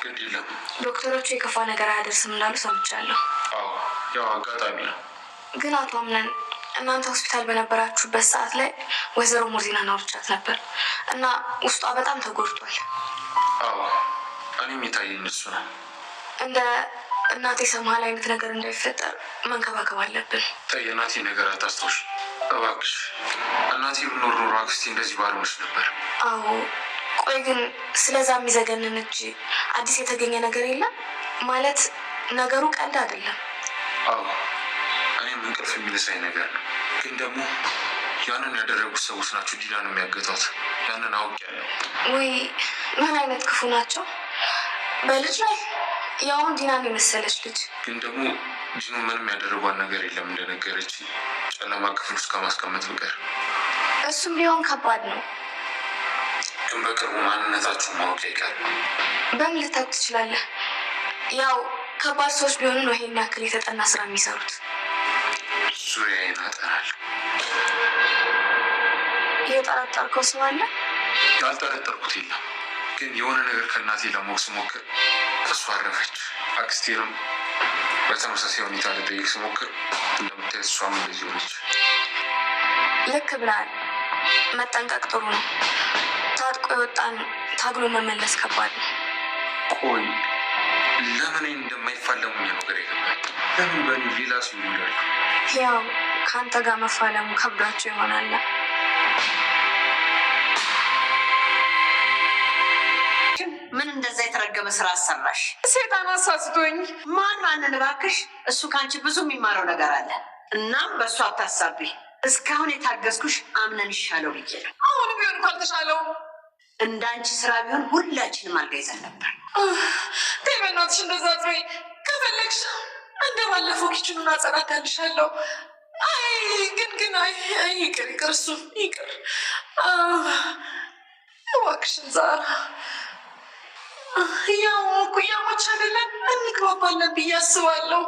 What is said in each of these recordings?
ግድ የለም ዶክተሮቹ የከፋ ነገር አያደርስም እንዳሉ ሰምቻለሁ። አዎ ያው አጋጣሚ ነው። ግን አቶ አምነን እናንተ ሆስፒታል በነበራችሁበት ሰዓት ላይ ወይዘሮ ሙርዚናን አውርቻት ነበር እና ውስጧ በጣም ተጎድቷል። አዎ እኔም የታየኝ እሱ ነው። እንደ እናቴ ሰማል አይነት ነገር እንዳይፈጠር መንከባከብ አለብን። ተይ እናቴ ነገር አታስታውሽ እባክሽ። እናቴ ብኖር ኖሮ አክስቴ እንደዚህ ባልሆነች ነበር። አዎ ቆይ ግን ስለዛ የሚዘገንን እጅ አዲስ የተገኘ ነገር የለም ማለት ነገሩ ቀልድ አይደለም። አዎ እኔም እንቅልፍ የሚልሳኝ ነገር ነው። ግን ደግሞ ያንን ያደረጉት ሰዎች ናቸው ዲናን የሚያገቷት። ያንን አውቄያለሁ። ወይ ምን አይነት ክፉ ናቸው በልጅ ላይ ያውን ዲናን የመሰለች ልጅ። ግን ደግሞ ዲኑ ምንም ያደረጓት ነገር የለም እንደነገረች ጨለማ ክፍል ውስጥ ከማስቀመጥ በቀር። እሱም ቢሆን ከባድ ነው። ግን በቅርቡ ማንነታችሁን ማወቅ ይቀር። በምን ልታውቅ ትችላለህ? ያው ከባድ ሰዎች ቢሆኑ ነው ይሄን ያክል የተጠና ስራ የሚሰሩት። ዙሪያዬን አጠናለሁ። የጠረጠርከው ሰው አለ? ያልጠረጠርኩት የለም። ግን የሆነ ነገር ከእናቴ ለማወቅ ስሞክር እሷ አረፈች። አክስቴንም በተመሳሳይ ሁኔታ ልጠይቅ ስሞክር እንደምታይ እሷም እንደዚህ ሆነች። ልክ ብለሃል። መጠንቀቅ ጥሩ ነው። ታጥቆ የወጣን ታግሎ መመለስ ከባድ ነው። ቆይ ለምን እንደማይፋለሙኝ ነገር ይገባል። ለምን በእኔ ሌላ ሰው ይላሉ? ያው ከአንተ ጋር መፋለሙ ከብዷቸው ይሆናል። ምን እንደዛ የተረገመ ስራ አሰራሽ? ሴጣን አሳስቶኝ። ማንን እባክሽ? እሱ ከአንቺ ብዙ የሚማረው ነገር አለ። እናም በእሱ አታሳቢ። እስካሁን የታገዝኩሽ አምነን ይሻለው ብዬ ነው። አሁን ቢሆን እኮ አልተሻለውም። እንደ አንቺ ስራ ቢሆን ሁላችንም አልጋ ይዘን ነበር። ተይ በእናትሽ እንደዛ ትበይ። ከፈለግሽ እንደ ባለፈው ኪችኑን አጸዳዳልሻለሁ። አይ ይቅር እሱ ይቅር እባክሽን ዛራ። ያው ኩያሞች አይደለን እንግባባለን ብዬ አስባለሁ።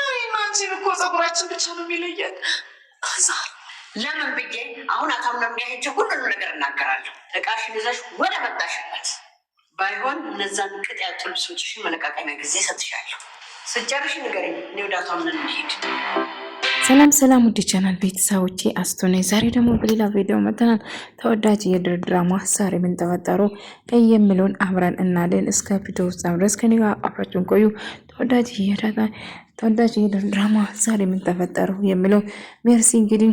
እኔና አንቺን እኮ ፀጉራችን ብቻ ነው የሚለየን። ዛራ ለምን ብዬ አሁን አታምነም ጋር ሄጄ ሁሉንም ነገር እናገራለሁ። እቃሽን ይዘሽ ወደ መጣሽበት። ባይሆን እነዛን ቅጥ ያጡ ልብሶችሽን መለቃቀሚያ ጊዜ ሰጥሻለሁ። ስጨርሽ ንገረኝ። እኔ ወደ አቶ አምነን እንሂድ። ሰላም ውድ ቻናል ቤተሰቦቼ አስቱ ነኝ። ዛሬ ደግሞ በሌላ ቪዲዮ መጥተናል። ተወዳጅ የድራማ ድራማ ዛሬ ምን ተፈጠሩ የሚለውን አብረን እናለን። እስከ ቪዲዮ ፍጻሜ ድረስ ከኔ ጋር አብራችሁን ቆዩ። ተወዳጅ የድራማ ድራማ ዛሬ ምን ተፈጠሩ የሚለው ሜርሲ እንግዲህ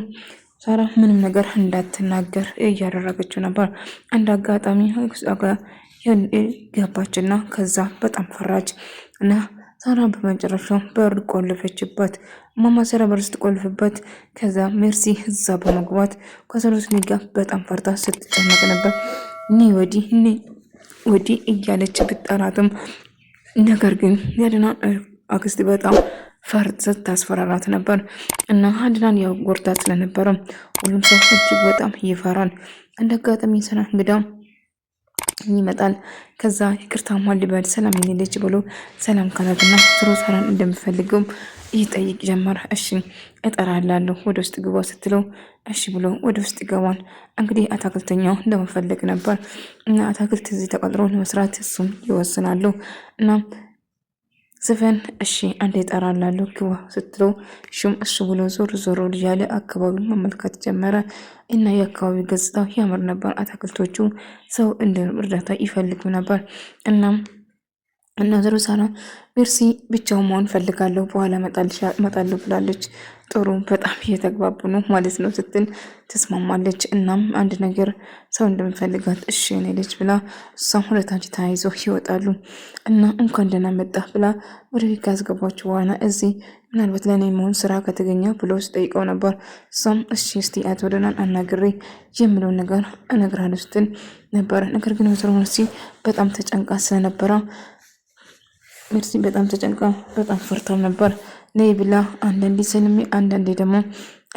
ሳራ ምንም ነገር እንዳትናገር እያደረገችው ነበር። አንድ አጋጣሚ ገባችና ከዛ በጣም ፈራች እና ሳራ በመጨረሻው በር ቆልፈችበት። ማማ ሳራ በር ስትቆልፍበት ከዛ ሜርሲ እዛ በመግባት ከሰሎስኒ ጋር በጣም ፈርታ ስትጨነቅ ነበር። እኔ ወዲህ እያለች ብጠራትም ነገር ግን ያድና አክስት በጣም ፈርት ታስፈራራት ነበር እና አድናን ያው ጎርታት ስለነበረ ሁሉም ሰው እጅግ በጣም ይፈራል። እንደ አጋጣሚ ሰራ እንግዳ ይመጣል። ከዛ ይቅርታ ማልበል ሰላም ይልልች ብሎ ሰላም ካላትና ስሮ ሰራን እንደምፈልገው ይጠይቅ ጀመር። እሺ እጠራላለሁ ወደ ውስጥ ግባ ስትለው እሺ ብሎ ወደ ውስጥ ይገባል። እንግዲህ አታክልተኛው እንደምፈልግ ነበር እና አታክልት እዚህ ተቀጥሮ ለመስራት እሱም ይወስናሉ እና ዘፈን እሺ አንዴ እጠራላለሁ ግባ ስትለው እሱ ብሎ ዞር ያለ አካባቢውን መመልከት ጀመረ እና የአካባቢው ገጽታ ያምር ነበር። አታክልቶቹ ሰው እንደ እርዳታ ይፈልጉ ነበር እና ዘሩ ሳራ ሜርሲ ብቻውን መሆን ፈልጋለሁ በኋላ መጣለሁ ብላለች። ጥሩ በጣም እየተግባቡ ነው ማለት ነው ስትል ተስማማለች። እናም አንድ ነገር ሰው እንደምፈልጋት እሺ እኔ ልጅ ብላ እሷም ሁለታች ተያይዞ ይወጣሉ እና እንኳን ደህና መጣህ ብላ ወደ ቤት ካስገባችሁ በኋላ እዚህ ምናልባት ለእኔ መሆን ስራ ከተገኘ ብሎ ስጠይቀው ነበር። እሷም እሺ እስቲ አቶ ደህናን አናግሬ የምለውን ነገር እነግራለሁ ስትል ነበር። ነገር ግን ወይዘሮ ሜርሲ በጣም ተጨንቃ ስለነበረ ሜርሲ በጣም ተጨንቃ በጣም ፈርታም ነበር። ነይ ብላ አንዳንዴ ሰልሜ አንዳንዴ ደግሞ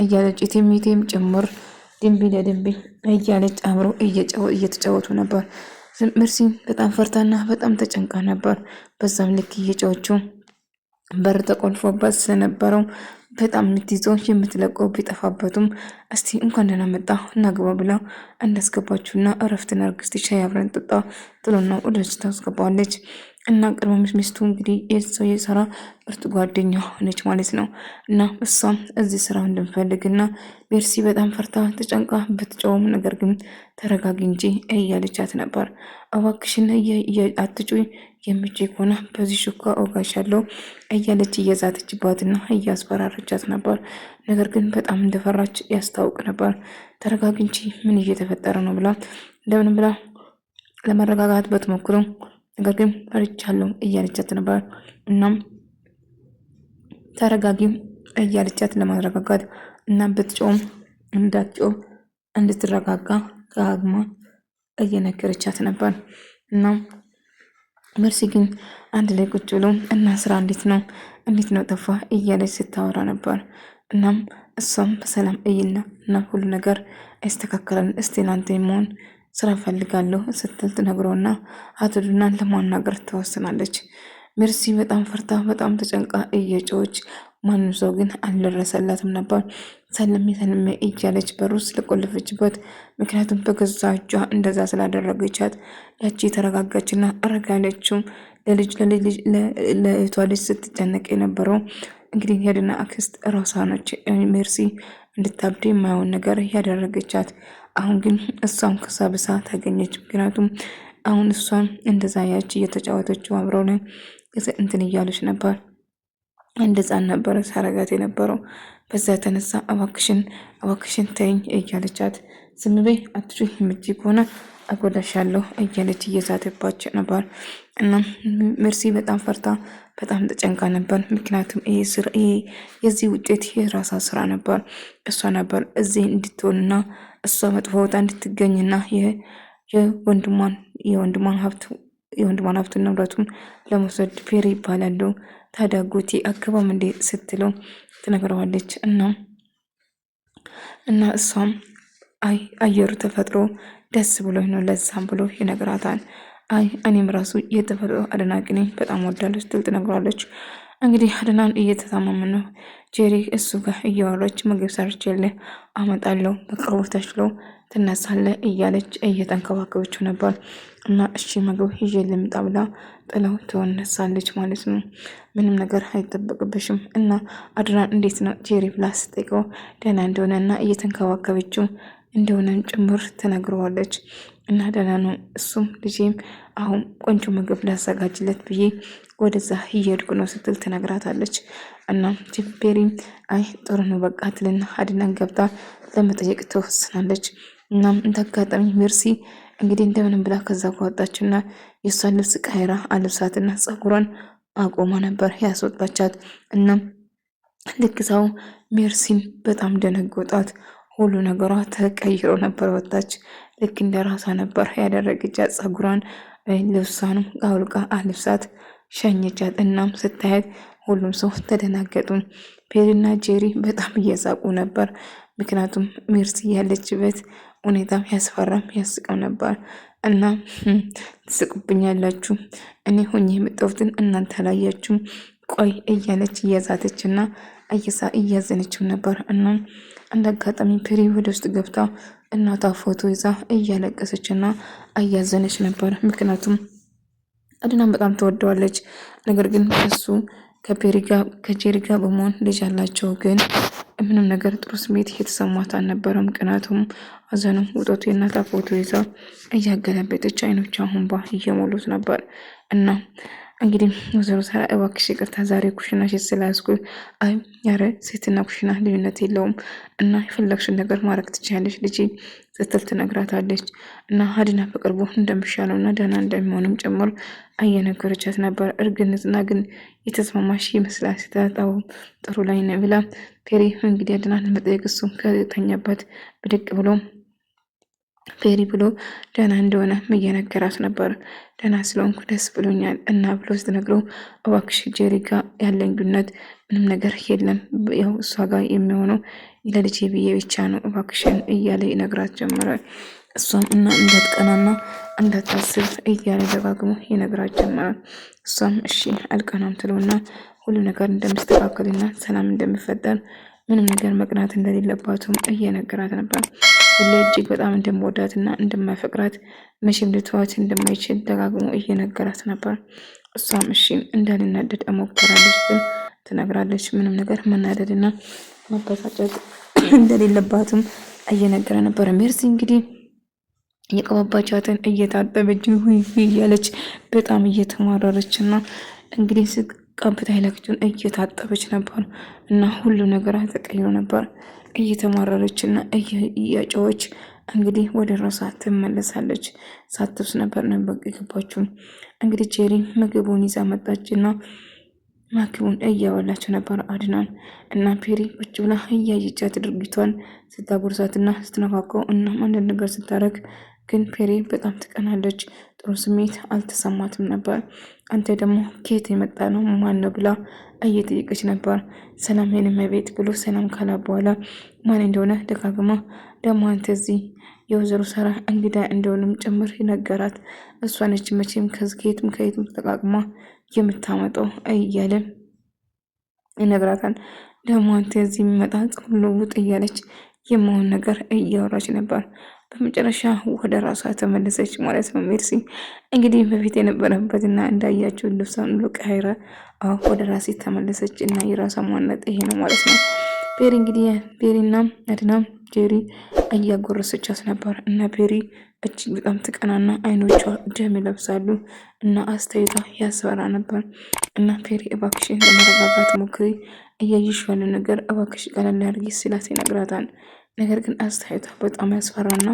እያለች ቴም ጭምር ድንቢ ለድንቢ እያለች አብሮ እየተጫወቱ ነበር። ሜርሲ በጣም ፈርታና በጣም ተጨንቃ ነበር። በዛም ልክ እየጫወቹ በር ተቆልፎበት ስለነበረው በጣም የምትይዘው የምትለቀው ቢጠፋበትም እስቲ እንኳን ደህና መጣ እናግባ ብላ እንዳስገባችውና እረፍት ነርግስቲ ሻይ አብረን ጠጣ ጥሎና ወደ ውስጥ ታስገባለች። እና ቅድመ ሚስቱ እንግዲህ የሰው የሰራ ምርጥ ጓደኛ ሆነች ማለት ነው። እና እሷም እዚህ ስራ እንደምፈልግና ሜርሲ በጣም ፈርታ ተጨንቃ ብትጨውም ነገር ግን ተረጋጊ እንጂ እያለቻት ነበር። እባክሽን አትጩይ፣ የምትጮይ ከሆነ በዚህ ሹካ እወጋሻለሁ እያለች እየዛተችባትና እያስፈራረቻት ነበር። ነገር ግን በጣም እንደፈራች ያስታውቅ ነበር። ተረጋጊ እንጂ ምን እየተፈጠረ ነው ብላ እንደምን ብላ ለመረጋጋት በትሞክሩ ነገር ግን ፈርቻለሁ እያለቻት ነበር። እናም ተረጋጊ እያለቻት ለማረጋጋት እና ብትጮም እንዳትጮም እንድትረጋጋ ከአግማ እየነገረቻት ነበር። እናም መርሲ ግን አንድ ላይ ቁጭ ብሎ እና ስራ እንዴት ነው ጠፋ እያለች ስታወራ ነበር። እናም እሷም በሰላም እይና እና ሁሉ ነገር አይስተካከላል እስቲ ናንተ መሆን ስራ ፈልጋለሁ ስትል ትነግረውና አቶ ድናን ለማናገር ትወስናለች። ሜርሲ በጣም ፈርታ በጣም ተጨንቃ እየጮች ማንም ሰው ግን አልደረሰላትም ነበር። ሰለሜ እያለች በሩ ስለቆለፈችበት ምክንያቱም በገዛ እጇ እንደዛ ስላደረገቻት ያቺ የተረጋጋችና አረጋለችው ለእህቷ ልጅ ስትጨነቅ የነበረው እንግዲህ የድና አክስት ራሷ ነች። ሜርሲ እንድታብድ የማይሆን ነገር ያደረገቻት። አሁን ግን እሷም ከሳብሳ ታገኘች። ምክንያቱም አሁን እሷም እንደዛ ያቺ እየተጫወተችው አብረው ላይ እንትን እያለች ነበር። እንደዛን ነበረ ሳረጋት የነበረው። በዛ የተነሳ እባክሽን ተይኝ እያለቻት ዝም በይ አትጩይ፣ የምትይ ከሆነ አጎዳሻለሁ እያለች እየዛተባች ነበር። እና ሜርሲ በጣም ፈርታ በጣም ተጨንቃ ነበር። ምክንያቱም ይሄ የዚህ ውጤት የራሳ ስራ ነበር። እሷ ነበር እዚህ እንድትሆንና እሷ መጥፎ ቦታ እንድትገኝና የወንድሟን ሀብት ንብረቱን ለመውሰድ ፔሪ ይባላሉ። ታዲያ ጎቴ አገባም እንዴ ስትለው ትነግረዋለች። እና እሷም አይ አየሩ ተፈጥሮ ደስ ብሎኝ ነው ለዛም ብሎ ይነግራታል። አይ እኔም ራሱ የተፈጥሮ አድናቂ ነኝ በጣም ወዳለሁ ስትል ትነግረዋለች። እንግዲህ አድናን እየተታመመ ነው። ጄሪ እሱ ጋር እያወራች ምግብ ሰርቼልህ አመጣለሁ በቅርቡ ተሽሎ ትነሳለህ እያለች እየተንከባከበችው ነበር። እና እሺ ምግብ ይዤ ልምጣ ብላ ጥለው ትነሳለች ማለት ነው። ምንም ነገር አይጠበቅብሽም እና አድናን እንዴት ነው ጄሪ ብላ ስጠይቀው ደህና እንደሆነና እየተንከባከበችው እንደሆነን ጭምር ትነግረዋለች። እና ደህና ነው እሱም ልጄም አሁን ቆንጆ ምግብ ላዘጋጅለት ብዬ ወደዛ እየሄድኩ ነው ስትል ትነግራታለች። እና ፔሪም አይ ጥሩ ነው በቃ ትልና አድናን ገብታ ለመጠየቅ ትወስናለች። እናም እንዳጋጣሚ ሜርሲ እንግዲህ እንደምንም ብላ ከዛ ከወጣችና የእሷን ልብስ ቀይራ አልብሳትና ፀጉሯን አቆማ ነበር ያስወጣቻት። እናም ልክ ሰው ሜርሲን በጣም ደነገጣት። ሁሉ ነገሯ ተቀይሮ ነበር። ወጣች ልክ እንደ ራሷ ነበር ያደረገቻት። ፀጉሯን ልብሷንም አውልቃ አልብሳት ሸኘቻት። እናም ስታያት ሁሉም ሰው ተደናገጡ። ፔሪና ጄሪ በጣም እየሳቁ ነበር። ምክንያቱም ሜርሲ ያለችበት ሁኔታም ያስፈራም ያስቀው ነበር። እና ትስቁብኛላችሁ እኔ ሆኜ የመጣሁትን እናንተ አላያችሁም ቆይ እያለች እያዛተችና እያዘነችው ነበር። እና እንደ አጋጣሚ ፔሪ ወደ ውስጥ ገብታ እናቷ ፎቶ ይዛ እያለቀሰችና እያዘነች ነበር። ምክንያቱም አድናን በጣም ትወደዋለች። ነገር ግን እሱ ከጄሪ ጋር በመሆን ልጅ አላቸው። ግን ምንም ነገር ጥሩ ስሜት እየተሰማት አልነበረም። ቅናቱም አዘኑም ውጦቱ የእናቷ ፎቶ ይዛ እያገለበጠች አይኖቿ እንባ እየሞሉት ነበር። እና እንግዲህ ወይዘሮ ሳራ እባክሽ ይቅርታ ዛሬ ኩሽናሽ ስላያዝኩ። አይ ያረ ሴትና ኩሽና ልዩነት የለውም እና የፈለግሽን ነገር ማድረግ ትችያለሽ ልጄ ስትል ትነግራታለች። እና አድና በቅርቡ እንደሚሻለው እና ደህና እንደሚሆንም ጭምር እየነገረቻት ነበር። እርግዝና ግን የተስማማሽ ይመስላል ስትታው ጥሩ ላይ ነው ብላ ፔሪ እንግዲህ አድናን ለመጠየቅ እሱም ከተኛበት ብድቅ ብሎ ፔሪ ብሎ ደህና እንደሆነ እየነገራት ነበር። ደህና ስለሆንኩ ደስ ብሎኛል እና ብሎ ስትነግረው እባክሽ ጄሪ ጋር ያለኝ ግንኙነት ምንም ነገር የለም ያው እሷ ጋር የሚሆነው ለልጄ ብዬ ብቻ ነው እባክሽን እያለ ይነግራት ጀመረ። እሷም እና እንዳትቀናና እንዳታስብ እያለ ደጋግሞ ይነግራት ጀመረ። እሷም እሺ አልቀናም ትለውና ሁሉ ነገር እንደሚስተካከልና ሰላም እንደሚፈጠር ምንም ነገር መቅናት እንደሌለባትም እየነገራት ነበር። ሁሌ እጅግ በጣም እንደምወዳትና እንደማፈቅራት መቼም ልተዋት እንደማይችል ደጋግሞ እየነገራት ነበር። እሷም እሺ እንዳልናደድ እሞክራለች ትነግራለች። ምንም ነገር መናደድና መበሳጨት እንደሌለባትም እየነገረ ነበረ። ሜርሲ እንግዲህ የቀባባቻትን እየታጠበች እያለች በጣም እየተማረረች እና እንግዲህ ቀብታ ኃይላችን እየታጠበች ነበር እና ሁሉ ነገር ተቀይሮ ነበር። እየተማረረች እና እያጨዎች እንግዲህ ወደ ራሷ ትመለሳለች። ሳትብስ ነበር የገባችው። እንግዲህ ጄሪ ምግቡን ይዛ መጣችና ምግቡን እያበላች ነበር አድናን እና ፔሪ ቁጭ ብላ እያየቻት ድርጊቷን ስታጎርሳትና ስትነካከው እና አንዳንድ ነገር ስታረግ ግን ፔሪ በጣም ትቀናለች። ጥሩ ስሜት አልተሰማትም ነበር። አንተ ደግሞ ከየት የመጣ ነው ማን ነው ብላ እየጠየቀች ነበር። ሰላም የኔም ቤት ብሎ ሰላም ካላ በኋላ ማን እንደሆነ ደጋግማ ደግሞ አንተ እዚህ የወይዘሮ ሳራ እንግዳ እንደሆነም ጭምር ይነገራት። እሷ ነች መቼም ከየትም ተጠቃቅማ የምታመጣው እያለ ይነግራታል። ደግሞ አንተ እዚህ የሚመጣ ጸጉር ልውጥ እያለች የመሆን ነገር እያወራች ነበር። በመጨረሻ ወደ ራሷ ተመለሰች ማለት ነው። ሜርሲ እንግዲህ በፊት የነበረበትና እንዳያቸው ልብሷን ሁሉ ቀይራ ወደ ራሴ ተመለሰች እና የራሷ ማንነት ይሄ ነው ማለት ነው። ፔሪ እንግዲህ ፔሪና አድና ጄሪ እያጎረሰቻት ነበር እና ፔሪ እጅግ በጣም ትቀናና አይኖቿ ደም ይለብሳሉ እና አስተያየቷ ያስፈራ ነበር እና ፔሪ እባክሽን ለመረጋጋት ሞክሪ፣ እያየሽ ያለ ነገር እባክሽ ቀለል አድርጊ ሲላት ይነግራታል። ነገር ግን አስተያየቷ በጣም ያስፈራና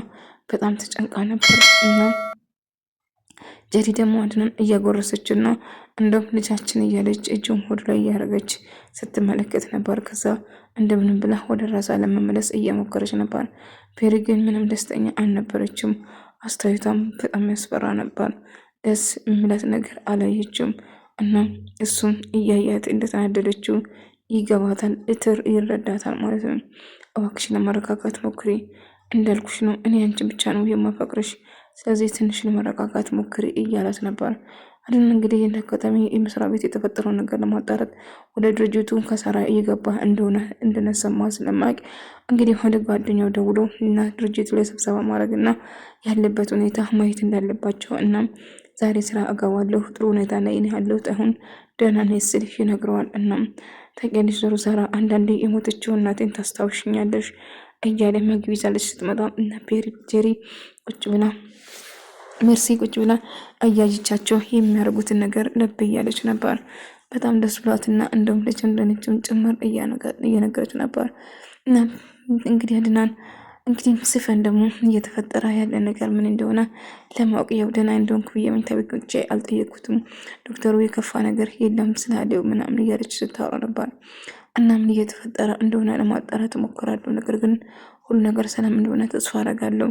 በጣም ተጨንቃ ነበር እና ጄሪ ደግሞ አድናን እያጎረሰችና እንደውም ልጃችን እያለች እጁን ሆድ ላይ እያደረገች ስትመለከት ነበር። ከዛ እንደምንም ብላ ወደ ራሷ ለመመለስ እየሞከረች ነበር። ፔሪ ግን ምንም ደስተኛ አልነበረችም። አስተያየቷም በጣም ያስፈራ ነበር። ደስ የሚላት ነገር አላየችም እና እሱም እያያት እንደተናደደችው ይገባታል፣ ይረዳታል ማለት ነው። እባክሽ ለመረጋጋት ሞክሪ፣ እንዳልኩሽ ነው እኔ አንቺን ብቻ ነው የማፈቅርሽ፣ ስለዚህ ትንሽ ለመረጋጋት ሞክሪ እያላት ነበር። አድን እንግዲህ አጋጣሚ የመስሪያ ቤት የተፈጠረውን ነገር ለማጣራት ወደ ድርጅቱ ከሳራ እየገባ እንደሆነ እንደነሰማ ስለማቅ እንግዲህ ወደ ጓደኛው ደውሎ እና ድርጅቱ ላይ ስብሰባ ማድረግ እና ያለበት ሁኔታ ማየት እንዳለባቸው እና ዛሬ ስራ እገባለሁ ጥሩ ሁኔታ ላይ ነው ያለሁት አሁን ደህና ነኝ ሲል ይነግረዋል። እና ታውቂያለሽ ዞሮ ሳራ አንዳንዴ የሞተችው እናቴን ታስታውሽኛለሽ እያለ ምግብ ይዛለች ስትመጣ እና ጄሪ ቁጭ ብላ ሜርሲ ቁጭ ብላ አያይቻቸው የሚያደርጉትን ነገር ልብ እያለች ነበር። በጣም ደስ ብሏትና እንደውም ልጅ እንደነችም ጭምር እየነገረች ነበር። እና እንግዲህ አድናን እንግዲህ ስፈን ደግሞ እየተፈጠረ ያለ ነገር ምን እንደሆነ ለማወቅ ያው ደህና እንደሆንኩ ብዬ መኝታ ቤት ቁጭ አልጠየቅኩትም። ዶክተሩ የከፋ ነገር የለም ስላለው ምናምን እያለች ስታወራ ነበር። እና ምን እየተፈጠረ እንደሆነ ለማጣራት እሞክራለሁ። ነገር ግን ሁሉ ነገር ሰላም እንደሆነ ተስፋ አደርጋለሁ።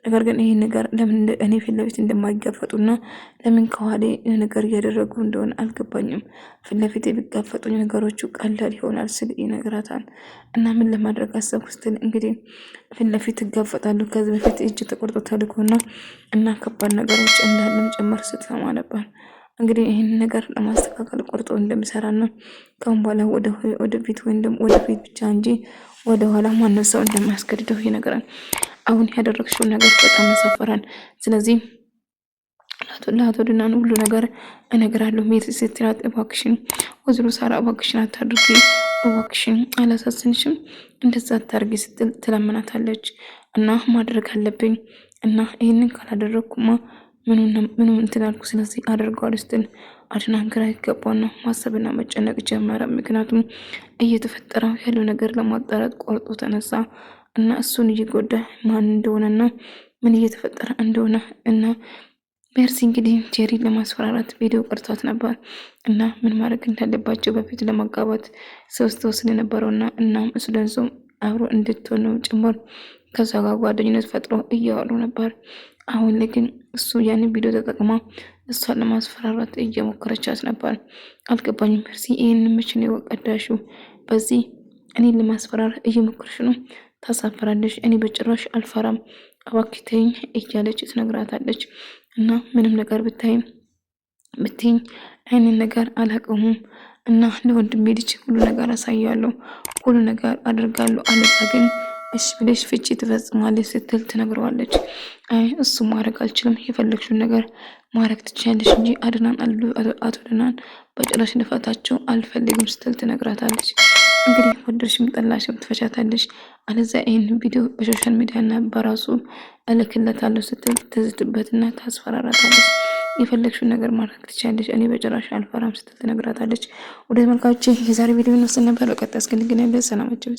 ነገር ግን ይሄን ነገር ለምን እኔ ፊት ለፊት እንደማይጋፈጡና ለምን ከኋላ ነገር እያደረጉ እንደሆነ አልገባኝም። ፊት ለፊት የሚጋፈጡኝ ነገሮቹ ቀላል ይሆናል ስል ይነግራታል። እና ምን ለማድረግ አሰብኩ ስትል እንግዲህ ፊት ለፊት እጋፈጣለሁ ከዚህ በፊት እጅ ተቆርጦ ተልኮና እና ከባድ ነገሮች እንዳለም ጭምር ስትሰማ ነበር። እንግዲህ ይህን ነገር ለማስተካከል ቆርጦ እንደሚሰራና ከአሁን በኋላ ወደፊት ወይም ደግሞ ወደፊት ብቻ እንጂ ወደ ኋላ ማንም ሰው እንደማያስገድደው ይነግራል። አሁን ያደረግሽው ነገር በጣም ያሳፈራል። ስለዚህ ለአቶ ድናን ሁሉ ነገር እነግራለሁ። ሜርሲ ስትላት እባክሽን ወይዘሮ ሳራ እባክሽን አታድርጊ፣ እባክሽን አላሳዝንሽም፣ እንደዛ አታርጊ ስትል ትለምናታለች። እና ማድረግ አለብኝ እና ይህንን ካላደረግኩማ ምኑ እንትን አልኩ፣ ስለዚህ አደርገዋለሁ ስትል አድናን ግራ ይገባውና ማሰብና መጨነቅ ጀመረ። ምክንያቱም እየተፈጠረ ያለው ነገር ለማጣራት ቆርጦ ተነሳ እና እሱን እየጎዳ ማን እንደሆነና ምን እየተፈጠረ እንደሆነ እና ሜርሲ እንግዲህ ጄሪ ለማስፈራራት ቪዲዮ ቀርቷት ነበር እና ምን ማድረግ እንዳለባቸው በፊት ለማጋባት ተወስድ የነበረውና እናም እሱ ደንሶ አብሮ እንድትሆኑ ጭምር ከዛ ጋር ጓደኝነት ፈጥሮ እያወሩ ነበር። አሁን ላይ ግን እሱ ያንን ቪዲዮ ተጠቅማ እሷን ለማስፈራራት እየሞከረቻት ነበር። አልገባኝም ሜርሲ ይህንን መቼ ነው የወቀዳሽው? በዚህ እኔን ለማስፈራር እየሞከርሽ ነው፣ ታሳፍራለሽ። እኔ በጭራሽ አልፈራም፣ እባክሽ ተይኝ እያለች ትነግራታለች። እና ምንም ነገር ብትይኝ አይንን ነገር አላውቀውም እና ለወንድሜ ልጅ ሁሉ ነገር አሳያለሁ፣ ሁሉ ነገር አድርጋለሁ፣ አለዛ ግን እሺ ብለሽ ፍቺ ትፈጽማለች ስትል ትነግረዋለች። አይ እሱ ማድረግ አልችልም፣ የፈለግሽውን ነገር ማድረግ ትችያለሽ እንጂ አቶ አድናን በጭራሽ ልፈታቸው አልፈልግም ስትል ትነግራታለች። እንግዲህ ወደድሽም ጠላሽም ትፈቻታለሽ፣ አለዛ ይህን ቪዲዮ በሶሻል ሚዲያ እና በራሱ እልክለታለሁ ስትል ትዝትበትና ታስፈራራታለች። የፈለግሽውን ነገር ማድረግ ትችያለሽ፣ እኔ በጭራሽ አልፈራም ስትል ትነግራታለች። ወደ ተመልካቾች የዛሬ ቪዲዮ እንወስድ ነበር። በቀጣይ እስክንገናኝ ሰላማችሁ